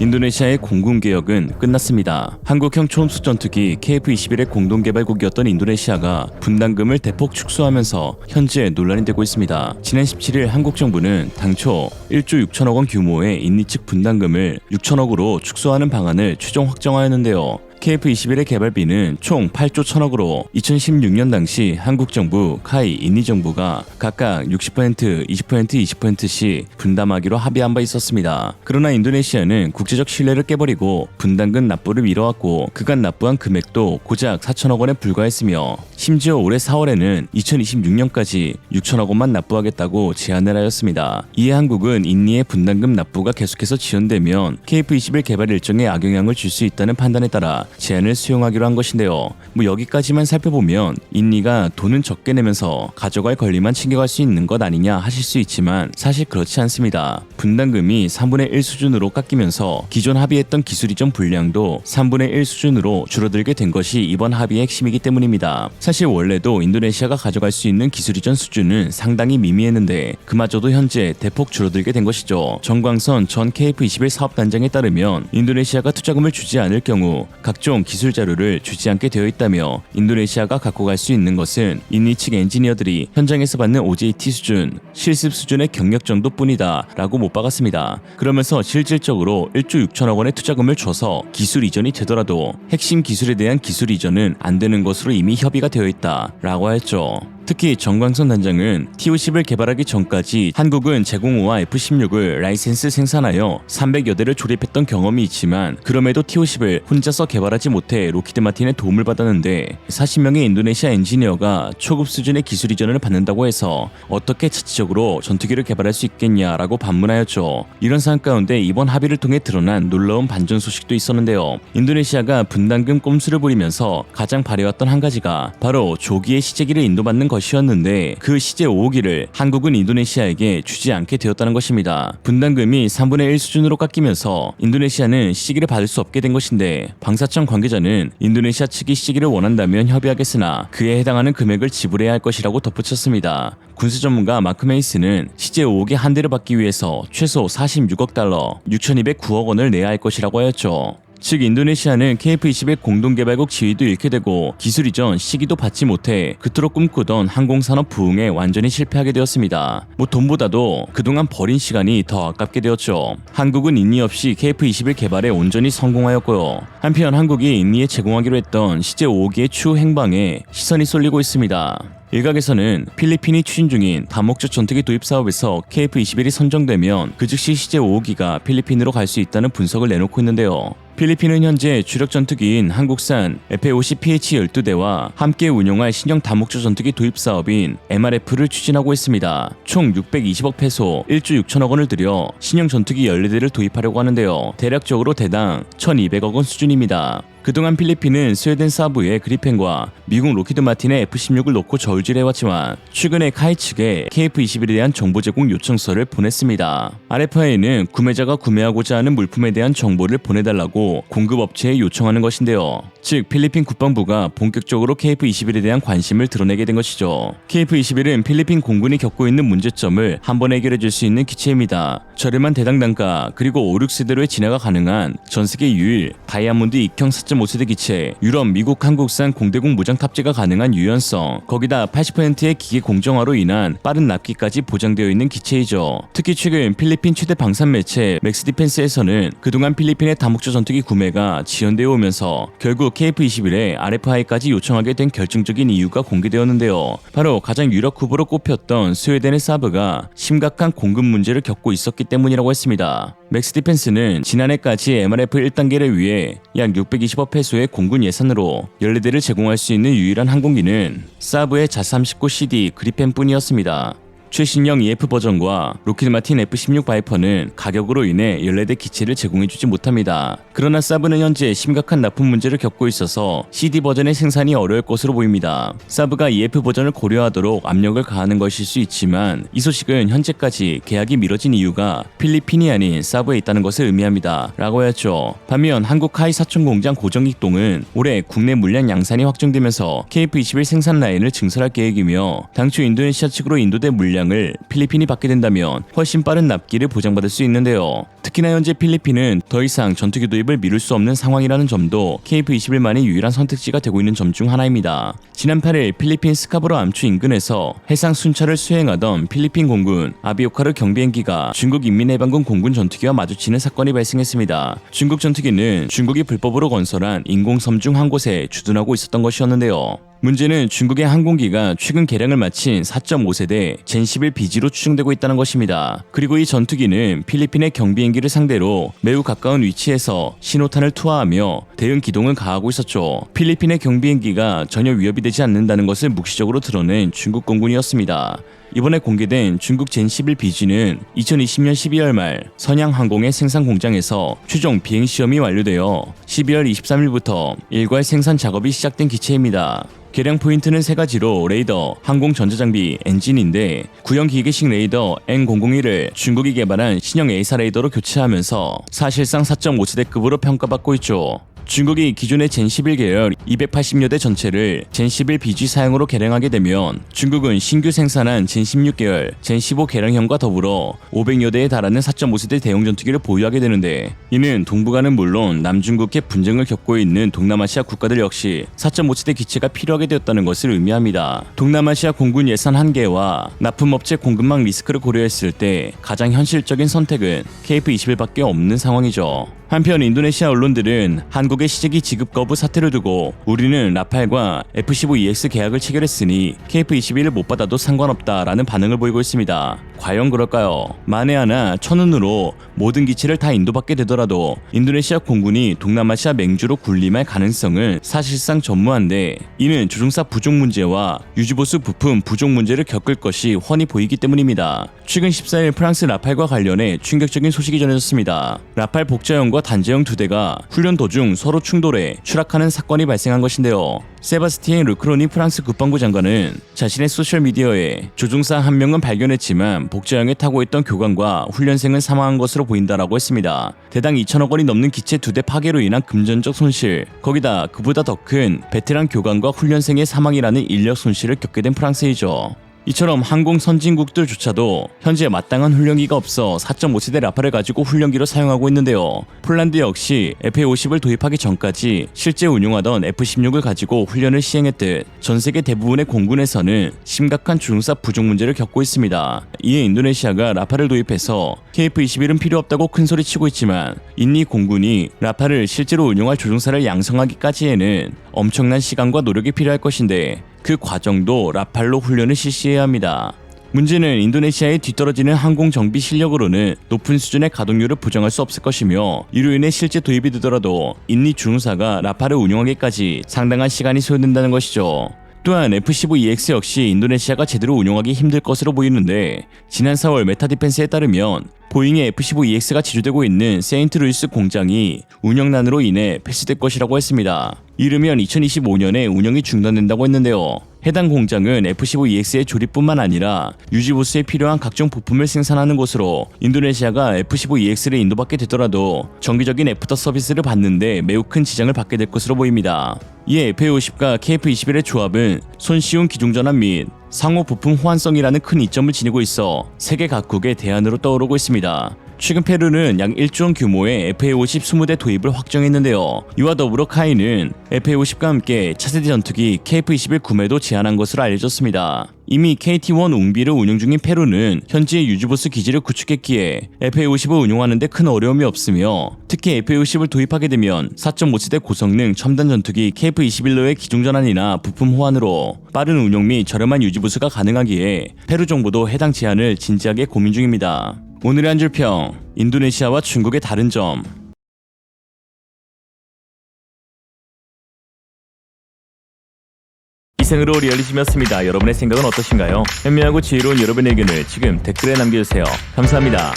인도네시아의 공군개혁은 끝났습니다. 한국형 초음속 전투기 KF-21의 공동개발국이었던 인도네시아가 분담금을 대폭 축소하면서 현재 논란이 되고 있습니다. 지난 17일 한국 정부는 당초 1조 6천억 원 규모의 인니 측 분담금을 6천억으로 축소하는 방안을 최종 확정하였는데요. KF-21의 개발비는 총 8조 1천억으로 2016년 당시 한국 정부, 카이, 인니 정부가 각각 60%, 20%, 20%씩 분담하기로 합의한 바 있었습니다. 그러나 인도네시아는 국제적 신뢰를 깨버리고 분담금 납부를 미뤄왔고 그간 납부한 금액도 고작 4천억 원에 불과했으며 심지어 올해 4월에는 2026년까지 6천억 원만 납부하겠다고 제안을 하였습니다. 이에 한국은 인니의 분담금 납부가 계속해서 지연되면 KF-21 개발 일정에 악영향을 줄 수 있다는 판단에 따라 제안을 수용하기로 한 것인데요. 여기까지만 살펴보면 인니가 돈은 적게 내면서 가져갈 권리만 챙겨갈 수 있는 것 아니냐 하실 수 있지만 사실 그렇지 않습니다. 분담금이 3분의 1 수준으로 깎이면서 기존 합의했던 기술 이전 분량도 3분의 1 수준으로 줄어들게 된 것이 이번 합의의 핵심이기 때문입니다. 사실 원래도 인도네시아가 가져갈 수 있는 기술 이전 수준은 상당히 미미했는데 그마저도 현재 대폭 줄어들게 된 것이죠. 정광선 전 KF-21 사업단장에 따르면 인도네시아가 투자금을 주지 않을 경우 각종 기술 자료를 주지 않게 되어 있다며 인도네시아가 갖고 갈 수 있는 것은 인니 측 엔지니어들이 현장에서 받는 OJT 수준, 실습 수준의 경력 정도뿐이다 라고 못 박았습니다. 그러면서 실질적으로 1조 6천억 원의 투자금을 줘서 기술 이전이 되더라도 핵심 기술에 대한 기술 이전은 안 되는 것으로 이미 협의가 되어 있다 라고 하였죠. 특히 정광선 단장은 T-50을 개발하기 전까지 한국은 제공호와 F-16을 라이센스 생산하여 300여 대를 조립했던 경험이 있지만 그럼에도 T-50을 혼자서 개발하지 못해 로키드 마틴의 도움을 받았는데 40명의 인도네시아 엔지니어가 초급 수준의 기술 이전을 받는다고 해서 어떻게 자체적으로 전투기를 개발할 수 있겠냐라고 반문하였죠. 이런 상황 가운데 이번 합의를 통해 드러난 놀라운 반전 소식도 있었는데요. 인도네시아가 분담금 꼼수를 부리면서 가장 바래왔던 한 가지가 바로 조기에 시제기를 인도받는 것이었는데 그 시제 5호기를 한국은 인도네시아에게 주지 않게 되었다는 것입니다. 분담금이 3분의 1 수준으로 깎이면서 인도네시아는 시제기를 받을 수 없게 된 것인데 방사청 관계자는 인도네시아 측이 시제기를 원한다면 협의하겠으나 그에 해당하는 금액을 지불해야 할 것이라고 덧붙였습니다. 군수 전문가 마크 메이스는 시제 5호기 한 대를 받기 위해서 최소 46억 달러, 6,209억 원을 내야 할 것이라고 하였죠. 즉 인도네시아는 KF-21 공동개발국 지위도 잃게 되고 기술 이전 시기도 받지 못해 그토록 꿈꾸던 항공산업 부흥에 완전히 실패하게 되었습니다. 돈보다도 그동안 버린 시간이 더 아깝게 되었죠. 한국은 인니 없이 KF-21 개발에 온전히 성공하였고요. 한편 한국이 인니에 제공하기로 했던 시제 5호기의 추후 행방에 시선이 쏠리고 있습니다. 일각에서는 필리핀이 추진 중인 다목적 전투기 도입 사업에서 KF-21이 선정되면 그 즉시 시제 5호기가 필리핀으로 갈 수 있다는 분석을 내놓고 있는데요. 필리핀은 현재 주력 전투기인 한국산 FA-50PH 12대와 함께 운용할 신형 다목적 전투기 도입 사업인 MRF를 추진하고 있습니다. 총 620억 페소 1조 6천억 원을 들여 신형 전투기 14대를 도입하려고 하는데요. 대략적으로 대당 1,200억 원 수준입니다. 그동안 필리핀은 스웨덴 사부의 그리펜과 미국 로키드 마틴의 F-16을 놓고 저울질해왔지만 최근에 카이 측에 KF-21에 대한 정보 제공 요청서를 보냈습니다. RFI는 구매자가 구매하고자 하는 물품에 대한 정보를 보내달라고 공급업체에 요청하는 것인데요. 즉 필리핀 국방부가 본격적으로 KF-21에 대한 관심을 드러내게 된 것이죠. KF-21은 필리핀 공군이 겪고 있는 문제점을 한 번에 해결해줄 수 있는 기체입니다. 저렴한 대당 단가 그리고 5, 6세대로의 진화가 가능한 전세계 유일 다이아몬드 익형 4.5세대 기체, 유럽, 미국, 한국산 공대공 무장 탑재가 가능한 유연성, 거기다 80%의 기계 공정화로 인한 빠른 납기까지 보장되어 있는 기체이죠. 특히 최근 필리핀 최대 방산 매체 맥스디펜스에서는 그동안 필리핀의 다목적 전투기 구매가 지연되어 오면서 결국 KF-21에 RFI까지 요청하게 된 결정적인 이유가 공개되었는데요. 바로 가장 유력 후보로 꼽혔던 스웨덴의 사브가 심각한 공급 문제를 겪고 있었기 때문이라고 했습니다. 맥스디펜스는 지난해까지 MRF 1단계를 위해 약 620억 페소의 공군 예산으로 14대를 제공할 수 있는 유일한 항공기는 사브의 자-39CD 그리펜뿐이었습니다. 최신형 EF 버전과 로키드 마틴 F-16 바이퍼는 가격으로 인해 14대 기체를 제공해주지 못합니다. 그러나 사브는 현재 심각한 납품 문제를 겪고 있어서 CD 버전의 생산이 어려울 것으로 보입니다. 사브가 EF 버전을 고려하도록 압력을 가하는 것일 수 있지만 이 소식은 현재까지 계약이 미뤄진 이유가 필리핀이 아닌 사브에 있다는 것을 의미합니다. 라고 하였죠. 반면 한국 카이 사천 공장 고정익동은 올해 국내 물량 양산이 확정되면서 KF-21 생산 라인을 증설할 계획이며 당초 인도네시아 측으로 인도된 물량을 물량을 필리핀이 받게 된다면 훨씬 빠른 납기를 보장받을 수 있는데요. 특히나 현재 필리핀은 더 이상 전투기 도입을 미룰 수 없는 상황이라는 점도 KF-21만의 유일한 선택지가 되고 있는 점 중 하나입니다. 지난 8일 필리핀 스카보로 암초 인근에서 해상 순찰을 수행하던 필리핀 공군 아비오카르 경비행기가 중국 인민해방군 공군 전투기와 마주치는 사건이 발생했습니다. 중국 전투기는 중국이 불법으로 건설한 인공섬 중 한 곳에 주둔하고 있었던 것이었는데요. 문제는 중국의 항공기가 최근 개량을 마친 4.5세대 젠11BG로 추정되고 있다는 것입니다. 그리고 이 전투기는 필리핀의 경비행기를 상대로 매우 가까운 위치에서 신호탄을 투하하며 대응 기동을 가하고 있었죠. 필리핀의 경비행기가 전혀 위협이 되지 않는다는 것을 묵시적으로 드러낸 중국 공군이었습니다. 이번에 공개된 중국 젠11BG는 2020년 12월 말 선양항공의 생산 공장에서 최종 비행 시험이 완료되어 12월 23일부터 일괄 생산 작업이 시작된 기체입니다. 개량 포인트는 세 가지로 레이더, 항공 전자장비, 엔진인데 구형 기계식 레이더 N001을 중국이 개발한 신형 A사 레이더로 교체하면서 사실상 4.5세대급으로 평가받고 있죠. 중국이 기존의 젠11 계열 280여 대 전체를 젠11BG 사양으로 개량하게 되면 중국은 신규 생산한 젠16 계열, 젠15 개량형과 더불어 500여 대에 달하는 4.5세대 대형 전투기를 보유하게 되는데, 이는 동북아는 물론 남중국해 분쟁을 겪고 있는 동남아시아 국가들 역시 4.5세대 기체가 필요하게 되었다는 것을 의미합니다. 동남아시아 공군 예산 한계와 납품업체 공급망 리스크를 고려했을 때 가장 현실적인 선택은 KF-21밖에 없는 상황이죠. 한편 인도네시아 언론들은 한국의 시제기 지급 거부 사태를 두고 우리는 라팔과 F-15EX 계약을 체결했으니 KF-21을 못 받아도 상관없다라는 반응을 보이고 있습니다. 과연 그럴까요? 만에 하나 천운으로 모든 기체를 다 인도받게 되더라도 인도네시아 공군이 동남아시아 맹주로 군림할 가능성은 사실상 전무한데, 이는 조종사 부족 문제와 유지보수 부품 부족 문제를 겪을 것이 훤히 보이기 때문입니다. 최근 14일 프랑스 라팔과 관련해 충격적인 소식이 전해졌습니다. 라팔 복자형과 단제형 두 대가 훈련 도중 서로 충돌해 추락하는 사건이 발생한 것인데요. 세바스티엔 르크로니 프랑스 국방부 장관은 자신의 소셜미디어에 조종사 한 명은 발견했지만 복자형에 타고 있던 교관과 훈련생은 사망한 것으로 보인다라고 했습니다. 대당 2천억 원이 넘는 기체 두 대 파괴로 인한 금전적 손실, 거기다 그보다 더 큰 베테랑 교관과 훈련생의 사망이라는 인력 손실을 겪게 된 프랑스이죠. 이처럼 항공 선진국들조차도 현재 마땅한 훈련기가 없어 4.5세대 라팔을 가지고 훈련기로 사용하고 있는데요. 폴란드 역시 FA-50을 도입하기 전까지 실제 운용하던 F-16을 가지고 훈련을 시행했듯 전 세계 대부분의 공군에서는 심각한 조종사 부족 문제를 겪고 있습니다. 이에 인도네시아가 라팔을 도입해서 KF-21은 필요 없다고 큰소리치고 있지만, 인리 공군이 라팔을 실제로 운용할 조종사를 양성하기까지에는 엄청난 시간과 노력이 필요할 것인데, 그 과정도 라팔로 훈련을 실시해야 합니다. 문제는 인도네시아의 뒤떨어지는 항공 정비 실력으로는 높은 수준의 가동률을 보장할 수 없을 것이며, 이로 인해 실제 도입이 되더라도 인리 조종사가 라팔을 운용하기까지 상당한 시간이 소요된다는 것이죠. 또한 F-15EX 역시 인도네시아가 제대로 운용하기 힘들 것으로 보이는데, 지난 4월 메타디펜스에 따르면 보잉의 F-15EX가 제조되고 있는 세인트루이스 공장이 운영난으로 인해 폐쇄될 것이라고 했습니다. 이르면 2025년에 운영이 중단된다고 했는데요. 해당 공장은 F-15EX의 조립뿐만 아니라 유지보수에 필요한 각종 부품을 생산하는 곳으로, 인도네시아가 F-15EX를 인도받게 되더라도 정기적인 애프터 서비스를 받는데 매우 큰 지장을 받게 될 것으로 보입니다. 이에 FA-50과 KF-21의 조합은 손쉬운 기종전환 및 상호 부품 호환성이라는 큰 이점을 지니고 있어 세계 각국의 대안으로 떠오르고 있습니다. 최근 페루는 약 1조 원 규모의 FA-50 20대 도입을 확정했는데요. 이와 더불어 카이는 FA-50과 함께 차세대 전투기 KF-21 구매도 제안한 것으로 알려졌습니다. 이미 KT-1 웅비를 운용 중인 페루는 현지의 유지보수 기지를 구축했기에 FA-50을 운용하는 데 큰 어려움이 없으며, 특히 FA-50을 도입하게 되면 4.5세대 고성능 첨단 전투기 KF-21로의 기종전환이나 부품 호환으로 빠른 운용 및 저렴한 유지보수가 가능하기에 페루 정부도 해당 제안을 진지하게 고민 중입니다. 오늘의 한 줄 평, 인도네시아와 중국의 다른 점. 이생으로 리얼리즘이었습니다. 여러분의 생각은 어떠신가요? 현명하고 지혜로운 여러분의 의견을 지금 댓글에 남겨주세요. 감사합니다.